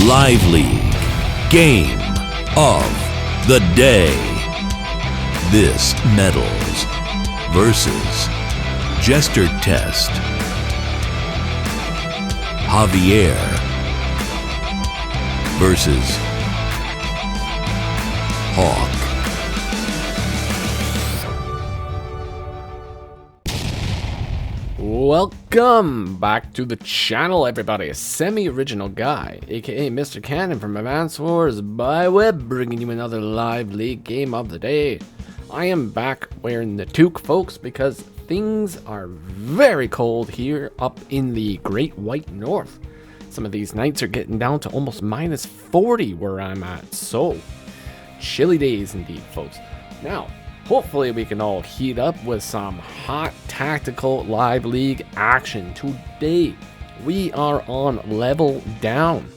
Live League Game of the Day. ThisMetals versus Jestertest. Javier versus Hawk. Welcome back to the channel, everybody. A semi-original guy, aka Mr. Cannon from Advanced Wars by Web, bringing you another live league game of the day. I am back wearing the toque, folks, because things are very cold here up in the Great White North. Some of these nights are getting down to almost minus 40 where I'm at, so chilly days indeed, folks. Now, hopefully we can all heat up with some hot tactical live league action. Today we are on level down.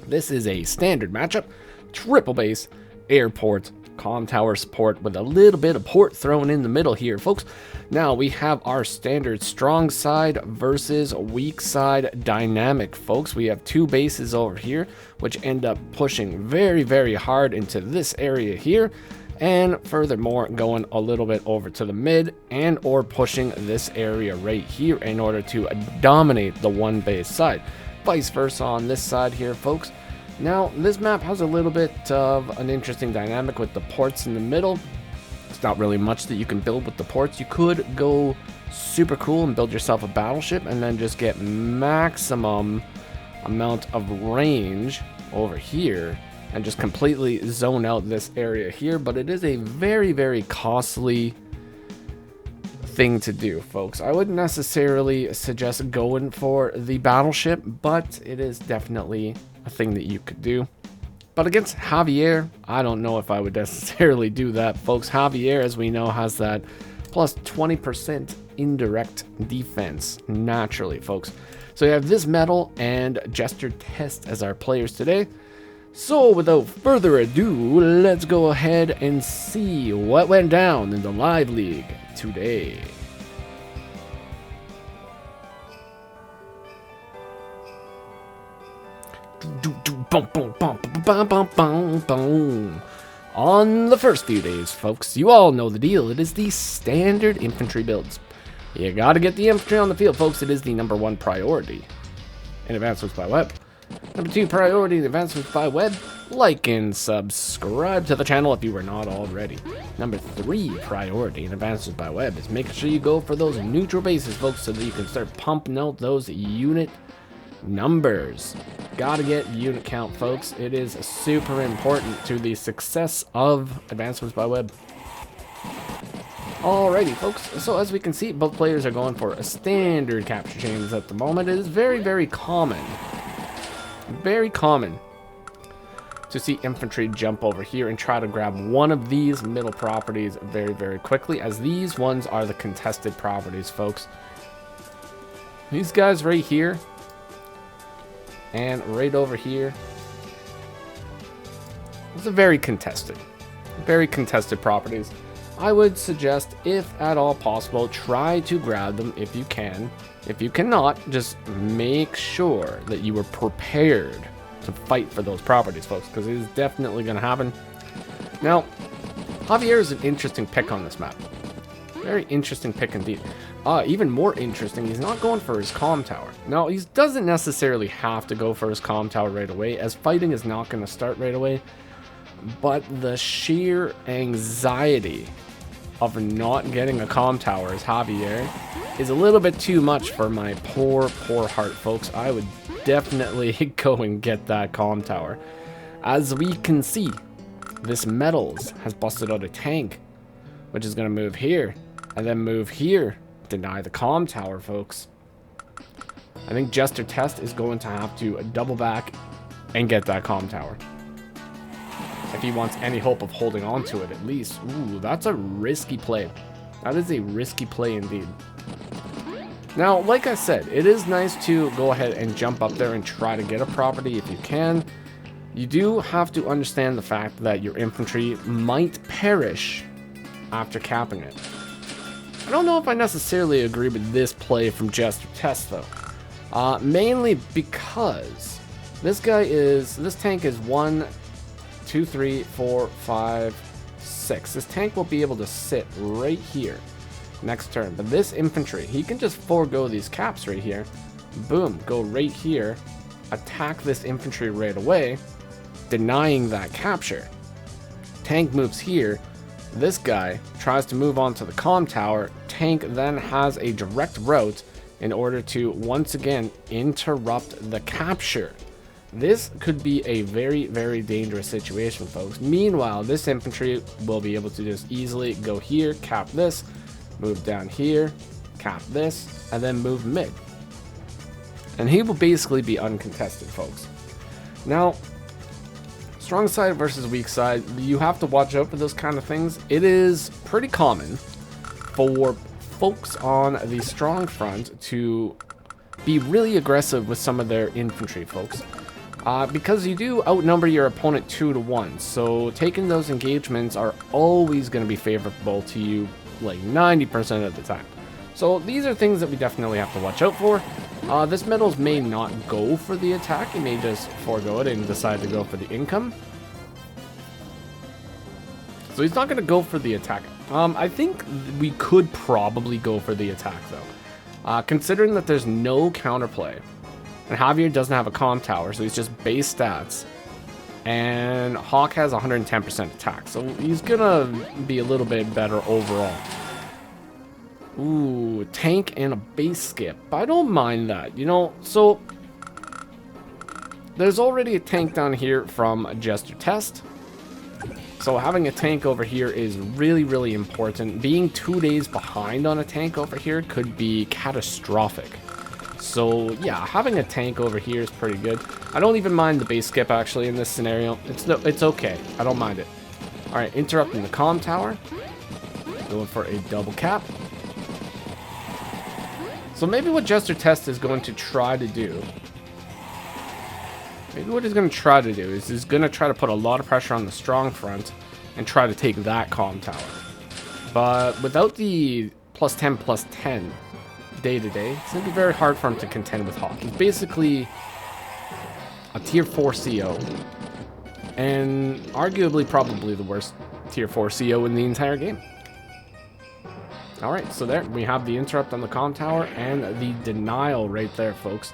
This is a standard matchup, triple base, airport, comm tower support with a little bit of port thrown in the middle here, folks. Now we have our standard strong side versus weak side dynamic, folks. We have two bases over here which end up pushing very, very hard into this area here, and furthermore going a little bit over to the mid and or pushing this area right here in order to dominate the one base side. Vice versa on this side here, folks. Now this map has a little bit of an interesting dynamic with the ports in the middle. It's not really much that you can build with the ports. You could go super cool and build yourself a battleship and then just get maximum amount of range over here and just completely zone out this area here, but it is a very, very costly thing to do, folks. I wouldn't necessarily suggest going for the battleship, but it is definitely a thing that you could do. But against Javier, I don't know if I would necessarily do that, folks. Javier, as we know, has that plus 20% indirect defense naturally, folks. So we have ThisMetals and Jestertest as our players today. So without further ado, let's go ahead and see what went down in the live league today. On the first few days, folks, you all know the deal. It is the standard infantry builds. You gotta get the infantry on the field, folks. It is the #1 priority in advancements by web. #2 priority in advancements by web. Like and subscribe to the channel if you were not already. #3 priority in advancements by web is making sure you go for those neutral bases, folks, so that you can start pumping out those unit numbers. Gotta get unit count, folks. It is super important to the success of advancements by web. Alrighty, folks, so as we can see, both players are going for a standard capture chains at the moment. It is very, very common to see infantry jump over here and try to grab one of these middle properties very, very quickly, as these ones are the contested properties, folks. These guys right here and right over here, these are very contested properties. I would suggest, if at all possible, try to grab them if you can. If you cannot, just make sure that you are prepared to fight for those properties, folks, because it is definitely going to happen. Now, Javier is an interesting pick on this map. Very interesting pick indeed. Even more interesting, he's not going for his comm tower. Now, he doesn't necessarily have to go for his comm tower right away, as fighting is not going to start right away. But the sheer anxiety of not getting a comm tower as Javier is a little bit too much for my poor heart, folks. I would definitely go and get that comm tower. As we can see, ThisMetals has busted out a tank, which is going to move here and then move here. Deny the comm tower, folks. I think Jestertest is going to have to double back and get that comm tower if he wants any hope of holding on to it, at least. Ooh, that's a risky play. That is a risky play indeed. Now, like I said, it is nice to go ahead and jump up there and try to get a property if you can. You do have to understand the fact that your infantry might perish after capping it. I don't know if I necessarily agree with this play from Jestertest, though. Mainly because This tank is 1, 2, 3, 4, 5, 6. This tank will be able to sit right here next turn. But this infantry, he can just forego these caps right here. Boom, go right here, attack this infantry right away, denying that capture. Tank moves here. This guy tries to move on to the comm tower. Tank then has a direct route in order to once again interrupt the capture. This could be a very, very dangerous situation, folks. Meanwhile, this infantry will be able to just easily go here, cap this, move down here, cap this, and then move mid. And he will basically be uncontested, folks. Now, strong side versus weak side, you have to watch out for those kind of things. It is pretty common for folks on the strong front to be really aggressive with some of their infantry, folks. Because you do outnumber your opponent 2 to 1, so taking those engagements are always going to be favorable to you like 90% of the time. So these are things that we definitely have to watch out for. ThisMetals may not go for the attack, he may just forego it and decide to go for the income. So he's not going to go for the attack. I think we could probably go for the attack though. Considering that there's no counterplay. And Javier doesn't have a comm tower, so he's just base stats. And Hawk has 110% attack, so he's gonna be a little bit better overall. Ooh, tank and a base skip. I don't mind that, you know. So there's already a tank down here from Jestertest. So having a tank over here is really, really important. Being 2 days behind on a tank over here could be catastrophic. So yeah, having a tank over here is pretty good. I don't even mind the base skip actually in this scenario. It's okay. I don't mind it. All right, interrupting the comm tower. Going for a double cap. So maybe what Jestertest is going to try to do. Maybe what he's going to try to do is he's going to try to put a lot of pressure on the strong front and try to take that comm tower. But without the +10/+10 day-to-day, it's going to be very hard for him to contend with Hawk. He's basically a tier 4 CO. And arguably probably the worst tier 4 CO in the entire game. Alright, so there we have the interrupt on the comm tower and the denial right there, folks.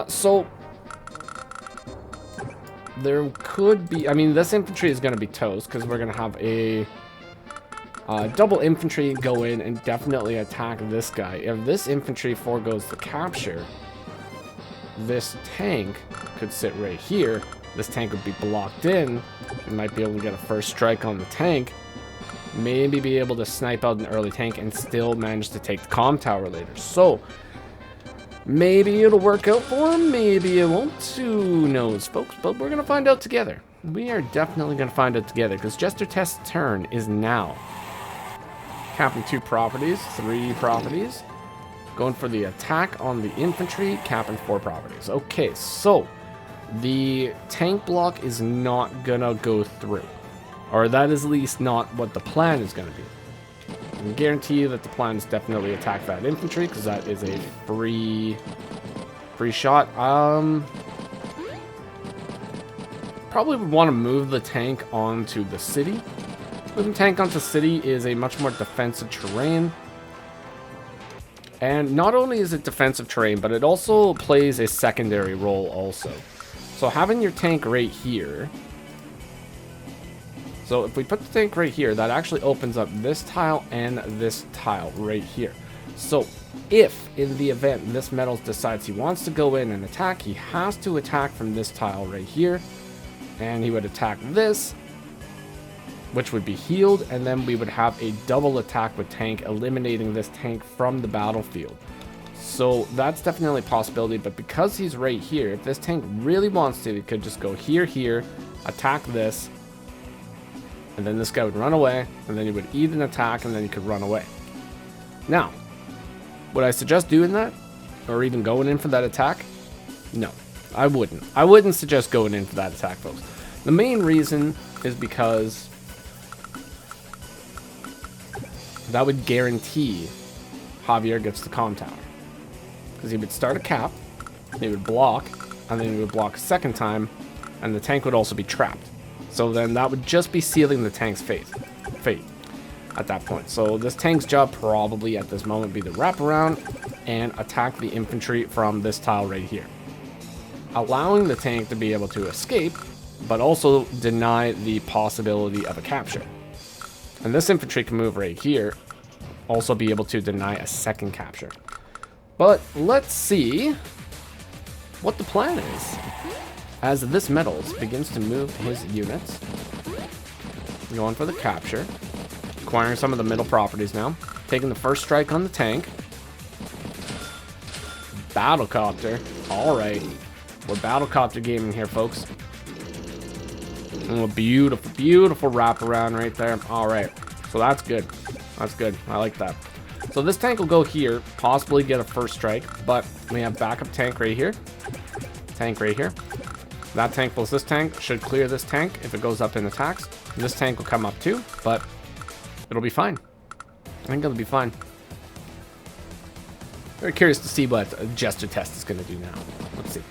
So there could be, I mean, this infantry is going to be toast because we're going to have a double infantry go in and definitely attack this guy. If this infantry foregoes the capture, this tank could sit right here. This tank would be blocked in. You might be able to get a first strike on the tank. Maybe be able to snipe out an early tank and still manage to take the comm tower later. So maybe it'll work out for him, maybe it won't. Who knows, folks? But we're gonna find out together. We are definitely gonna find out together because Jestertest's turn is now. Capping 2 properties, 3 properties. Going for the attack on the infantry, capping 4 properties. Okay, so the tank block is not gonna go through. Or that is at least not what the plan is gonna be. I can guarantee you that the plan is definitely attack that infantry, because that is a free shot. Probably would want to move the tank onto the city. Moving tank onto city is a much more defensive terrain. And not only is it defensive terrain, but it also plays a secondary role also. So having your tank right here. So if we put the tank right here, that actually opens up this tile and this tile right here. So if in the event ThisMetals decides he wants to go in and attack, he has to attack from this tile right here. And he would attack this, which would be healed, and then we would have a double attack with tank, eliminating this tank from the battlefield. So that's definitely a possibility, but because he's right here, if this tank really wants to, he could just go here, here, attack this, and then this guy would run away, and then he would eat an attack, and then he could run away. Now, would I suggest doing that? Or even going in for that attack? No, I wouldn't. I wouldn't suggest going in for that attack, folks. The main reason is because that would guarantee Javier gets the comm tower. Because he would start a cap, he would block, and then he would block a second time, and the tank would also be trapped. So then that would just be sealing the tank's fate at that point. So this tank's job probably at this moment would be to wrap around and attack the infantry from this tile right here, allowing the tank to be able to escape, but also deny the possibility of a capture. And this infantry can move right here, also be able to deny a second capture. But let's see what the plan is. As ThisMetals begins to move his units, going for the capture, acquiring some of the middle properties now, taking the first strike on the tank. Battlecopter, alright. We're battlecopter gaming here, folks. Oh, beautiful, beautiful wraparound right there. Alright, so that's good. That's good. I like that. So this tank will go here, possibly get a first strike, but we have backup tank right here. Tank right here. That tank plus this tank should clear this tank if it goes up in attacks. This tank will come up too, but it'll be fine. I think it'll be fine. Very curious to see what Jestertest is going to do now. Let's see.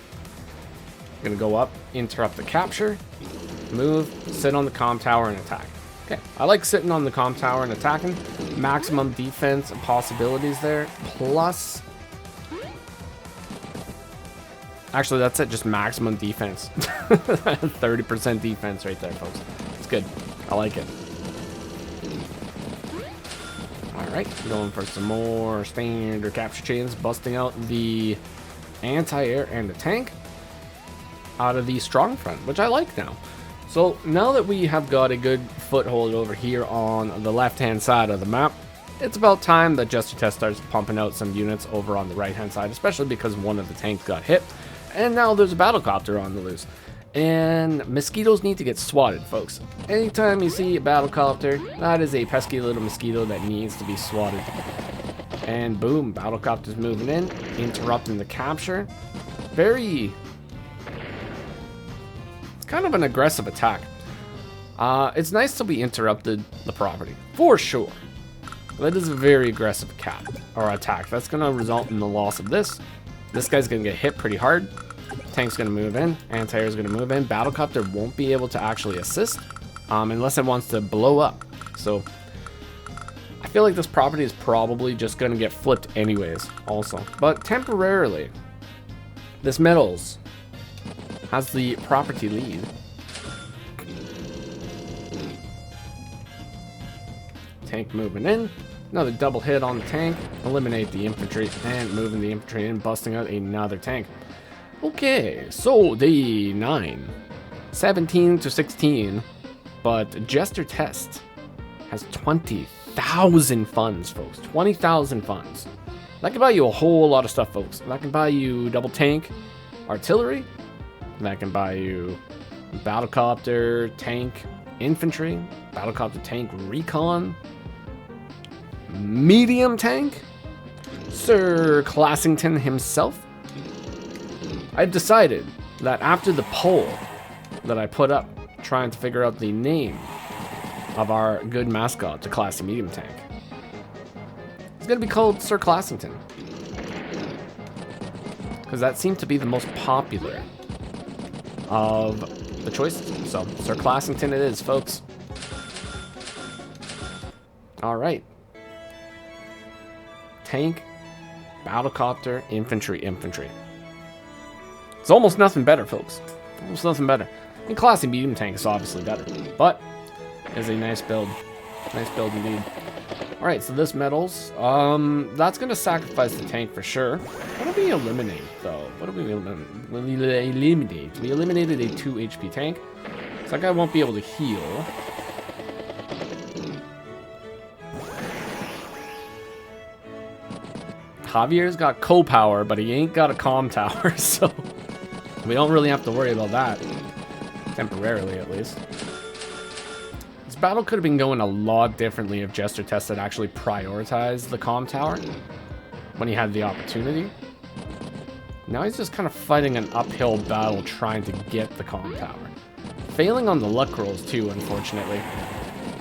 Going to go up, interrupt the capture, move, sit on the comm tower and attack. Okay, I like sitting on the comm tower and attacking. Maximum defense possibilities there, plus... Actually, that's it, just maximum defense. 30% defense right there, folks. It's good. I like it. Alright, going for some more standard capture chains, busting out the anti-air and the tank out of the strong front, which I like now. So now that we have got a good foothold over here on the left-hand side of the map, it's about time that Jestertest starts pumping out some units over on the right-hand side, especially because one of the tanks got hit. And now there's a battlecopter on the loose. And mosquitoes need to get swatted, folks. Anytime you see a battlecopter, that is a pesky little mosquito that needs to be swatted. And boom, battlecopter's moving in, interrupting the capture. It's kind of an aggressive attack. It's nice to be interrupted the property, for sure. That is a very aggressive attack. That's going to result in the loss of this. This guy's going to get hit pretty hard. Tank's going to move in. Anti-air is going to move in. Battlecopter won't be able to actually assist unless it wants to blow up. So I feel like this property is probably just going to get flipped anyways also. But temporarily, ThisMetals has the property lead. Tank moving in. Another double hit on the tank. Eliminate the infantry and moving the infantry in, busting out another tank. Okay, so day 9. 17 to 16. But Jestertest has 20,000 funds, folks. 20,000 funds. That can buy you a whole lot of stuff, folks. That can buy you double tank artillery. That can buy you battlecopter, tank, infantry, battlecopter, tank, recon, medium tank, Sir Classington himself. I've decided that after the poll that I put up trying to figure out the name of our good mascot, the classy medium tank, it's going to be called Sir Classington, because that seemed to be the most popular of the choices. So Sir Classington it is, folks. All right. Tank, battlecopter, infantry. It's almost nothing better, folks. Almost nothing better. And classy medium tank is obviously better, but it's a nice build. Nice build indeed. All right, so ThisMetals, that's gonna sacrifice the tank for sure. What do we eliminate though? What do we eliminate? We eliminated a 2 HP tank. So that guy won't be able to heal. Javier's got co-power, but he ain't got a comm tower, so we don't really have to worry about that. Temporarily, at least. This battle could have been going a lot differently if Jestertest had actually prioritized the comm tower when he had the opportunity. Now he's just kind of fighting an uphill battle trying to get the comm tower. Failing on the luck rolls too, unfortunately.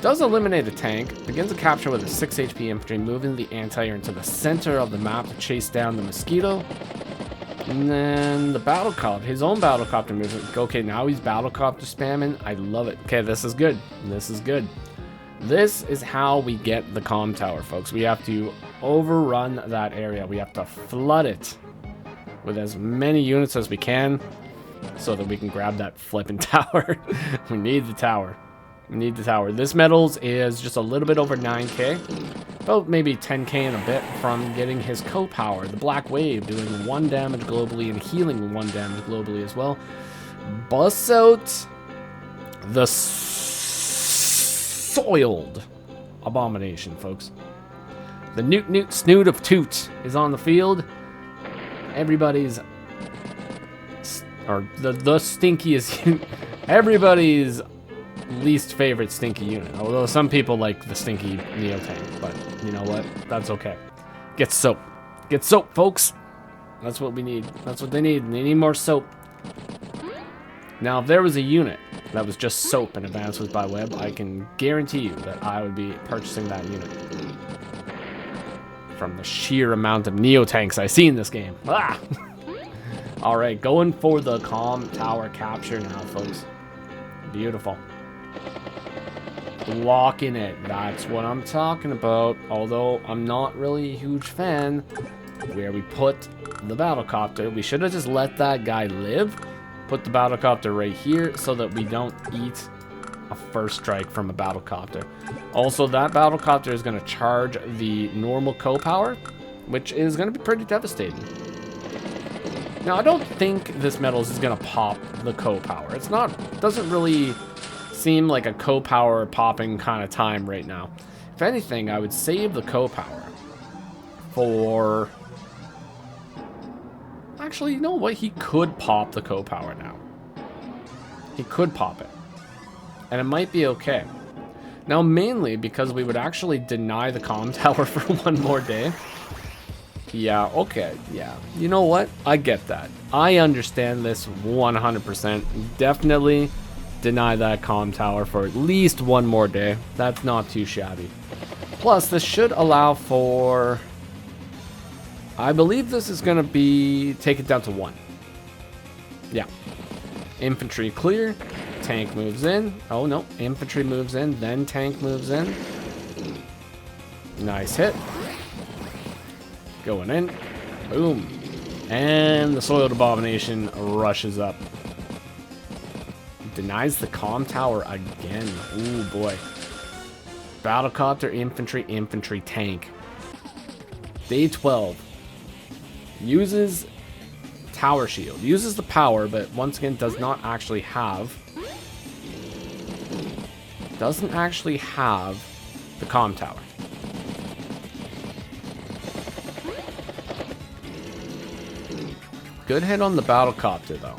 Does eliminate a tank, begins a capture with a 6 HP infantry, moving the anti-air into the center of the map to chase down the mosquito. And then the battlecopter, his own battlecopter movement. Okay, now he's battlecopter spamming. I love it. Okay, this is good. This is good. This is how we get the comm tower, folks. We have to overrun that area. We have to flood it with as many units as we can so that we can grab that flipping tower. We need the tower. We need the tower. ThisMetals is just a little bit over 9k. About maybe 10k and a bit from getting his co-power, the Black Wave, doing 1 damage globally and healing 1 damage globally as well. Busts out the soiled abomination, folks. The Newt Snoot of Toot is on the field. Everybody's, or the stinkiest, everybody's least favorite stinky unit. Although some people like the stinky Neo tank, but you know what? That's okay. Get soap. Get soap, folks. That's what we need. That's what they need. They need more soap. Now, if there was a unit that was just soap and advanced with by web, I can guarantee you that I would be purchasing that unit. From the sheer amount of Neo tanks I see in this game. Ah! Alright, going for the comm tower capture now, folks. Beautiful. Blocking it. That's what I'm talking about. Although I'm not really a huge fan where we put the battlecopter. We should have just let that guy live. Put the battlecopter right here so that we don't eat a first strike from a battlecopter. Also, that battlecopter is going to charge the normal co-power, which is going to be pretty devastating. Now, I don't think ThisMetals is going to pop the co-power. It's not, doesn't really seem like a co-power popping kind of time right now. If anything, I would save the co-power for... Actually, you know what? He could pop the co-power now. He could pop it. And it might be okay. Now, mainly because we would actually deny the comm tower for 1 more day. Yeah, okay, yeah. You know what? I get that. I understand this 100%. Definitely deny that comm tower for at least 1 more day. That's not too shabby. Plus, this should allow for... I believe this is going to be... take it down to 1. Yeah. Infantry clear. Tank moves in. Oh, no. Infantry moves in. Then tank moves in. Nice hit. Going in. Boom. And the Soiled Abomination rushes up. Denies the comm tower again. Ooh, boy. Battlecopter, infantry, tank. Day 12. Uses tower shield. Uses the power, but once again does not actually have... doesn't actually have the comm tower. Good hit on the battlecopter, though.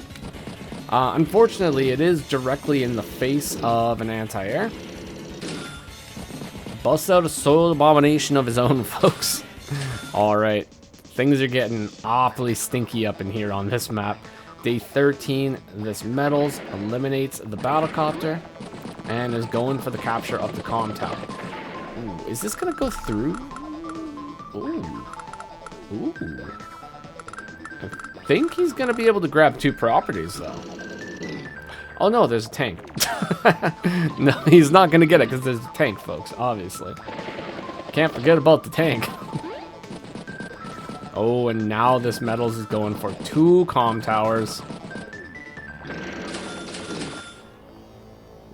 Unfortunately, it is directly in the face of an anti-air. Busts out a Soiled Abomination of his own, folks. Alright. Things are getting awfully stinky up in here on this map. Day 13, ThisMetals eliminates the battlecopter and is going for the capture of the comm tower. Ooh, is this gonna go through? Ooh. Ooh. I think he's gonna be able to grab 2 properties, though. Oh no, there's a tank. No, he's not gonna get it because there's a tank, folks, obviously. Can't forget about the tank. Oh, and now ThisMetals is going for 2 comm towers.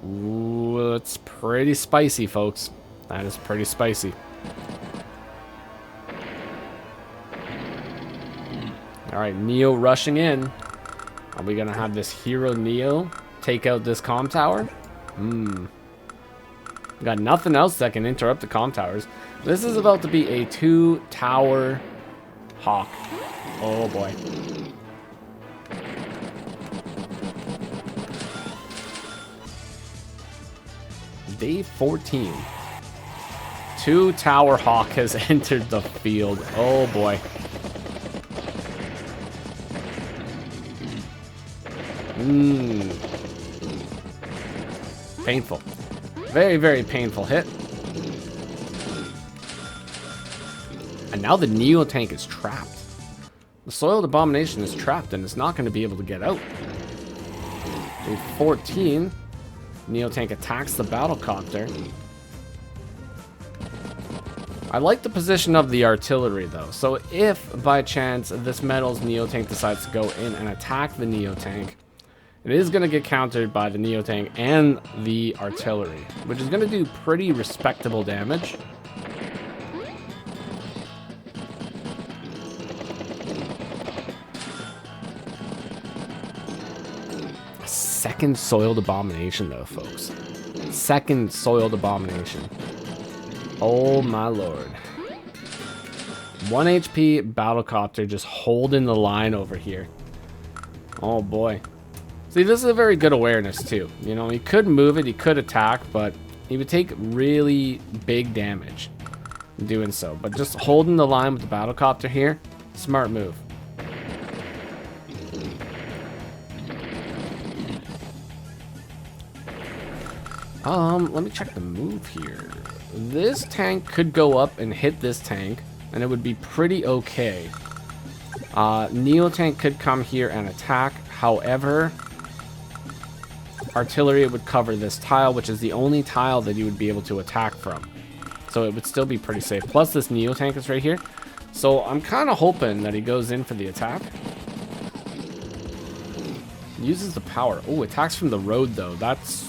Ooh, that's pretty spicy, folks. That is pretty spicy. Alright, Neo rushing in. Are we gonna have this hero Neo take out this comm tower? Got nothing else that can interrupt the comm towers. This is about to be a 2-tower hawk. Oh boy. Day 14. 2-tower hawk has entered the field. Oh boy. Painful. Very, very painful hit. And now the Neo tank is trapped. The Soiled Abomination is trapped and it's not going to be able to get out. Day 14, Neotank attacks the Battlecopter. I like the position of the artillery though, so if by chance ThisMetals Neotank decides to go in and attack the Neotank, it is going to get countered by the Neotank and the artillery, which is going to do pretty respectable damage. Second Soiled Abomination though, folks. Second Soiled Abomination. Oh my lord. 1 HP Battlecopter just holding the line over here. Oh boy. See, this is a very good awareness too. You know, he could move it, he could attack, but he would take really big damage doing so. But just holding the line with the Battlecopter here, smart move. Let me check the move here. This tank could go up and hit this tank, and it would be pretty okay. Neotank could come here and attack. However, artillery would cover this tile, which is the only tile that you would be able to attack from. So it would still be pretty safe. Plus, this Neotank is right here. So I'm kind of hoping that he goes in for the attack. Uses the power. Oh, attacks from the road, though. That's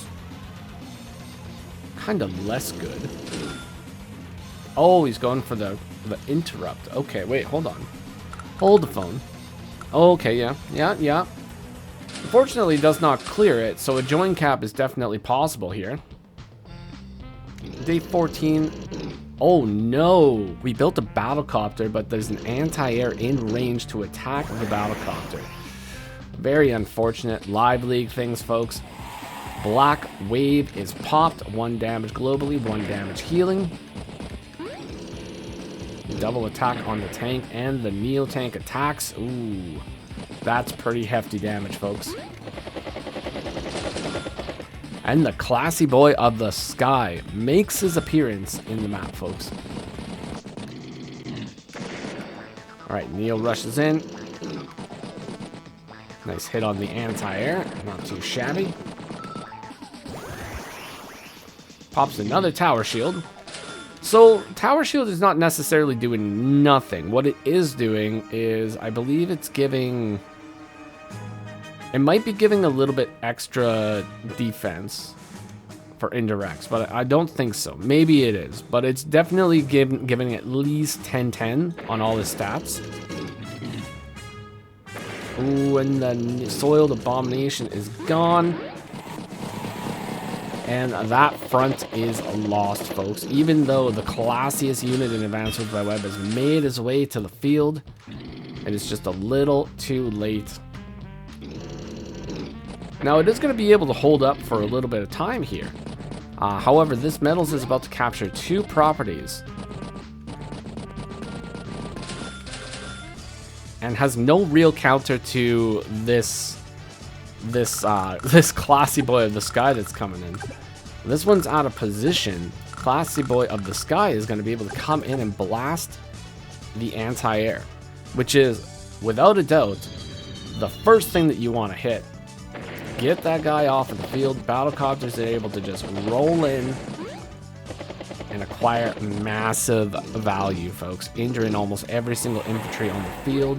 kind of less good. Oh, he's going for the interrupt. Okay, wait, hold on. Hold the phone. Okay, yeah. Unfortunately, it does not clear it, so a join cap is definitely possible here. Day 14. Oh no, we built a Battlecopter, but there's an anti-air in range to attack the Battlecopter. Very unfortunate. Live League things, folks. Black Wave is popped. 1 damage globally, 1 damage healing. Double attack on the tank, and the Neotank attacks. Ooh, that's pretty hefty damage, folks. And the Classy Boy of the Sky makes his appearance in the map, folks. Alright, Neo rushes in. Nice hit on the anti-air. Not too shabby. Pops another tower shield. So, tower shield is not necessarily doing nothing. What it is doing is, I believe it's giving... It might be giving a little bit extra defense for indirects, but I don't think so. Maybe it is, but it's definitely giving at least 10-10 on all his stats. Ooh, and the Soiled Abomination is gone. And that front is lost, folks. Even though the classiest unit in Advanced Wars by Web has made its way to the field, it is just a little too late. Now, it is going to be able to hold up for a little bit of time here. However, ThisMetals is about to capture 2 properties. And has no real counter to this Classy Boy of the Sky that's coming in. This one's out of position. Classy Boy of the Sky is going to be able to come in and blast the anti-air, which is, without a doubt, the first thing that you want to hit. Get that guy off of the field. Battlecopters are able to just roll in and acquire massive value, folks. Injuring almost every single infantry on the field.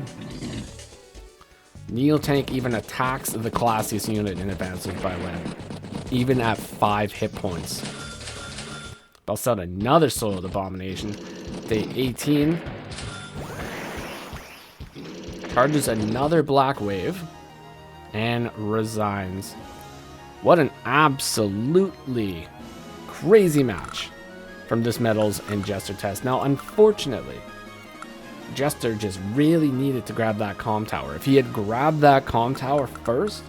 Neotank even attacks the classiest unit in Advanced Wars by Web, even at 5 hit points. Busts out another Soiled Abomination. Day 18. Charges another Black Wave. And resigns. What an absolutely crazy match from ThisMetals and Jestertest. Now, unfortunately, Jester just really needed to grab that comm tower. If he had grabbed that comm tower first,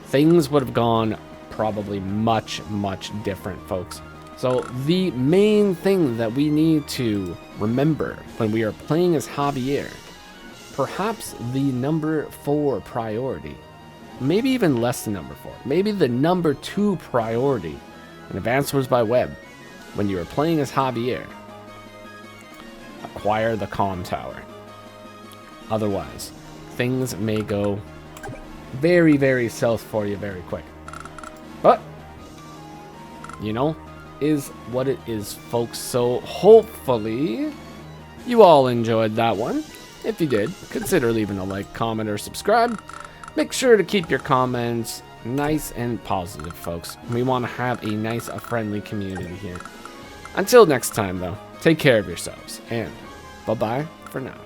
things would have gone probably much, much different, folks. So the main thing that we need to remember when we are playing as Javier, perhaps the number 4 priority, maybe even less than number 4, maybe the number 2 priority in Advanced Wars by Web when you are playing as Javier, acquire the comm tower. Otherwise, things may go very, very south for you very quick. But, you know, is what it is, folks. So hopefully you all enjoyed that one. If you did, consider leaving a like, comment, or subscribe. Make sure to keep your comments nice and positive, folks. We want to have a nice, friendly community here. Until next time, though, take care of yourselves, and bye-bye for now.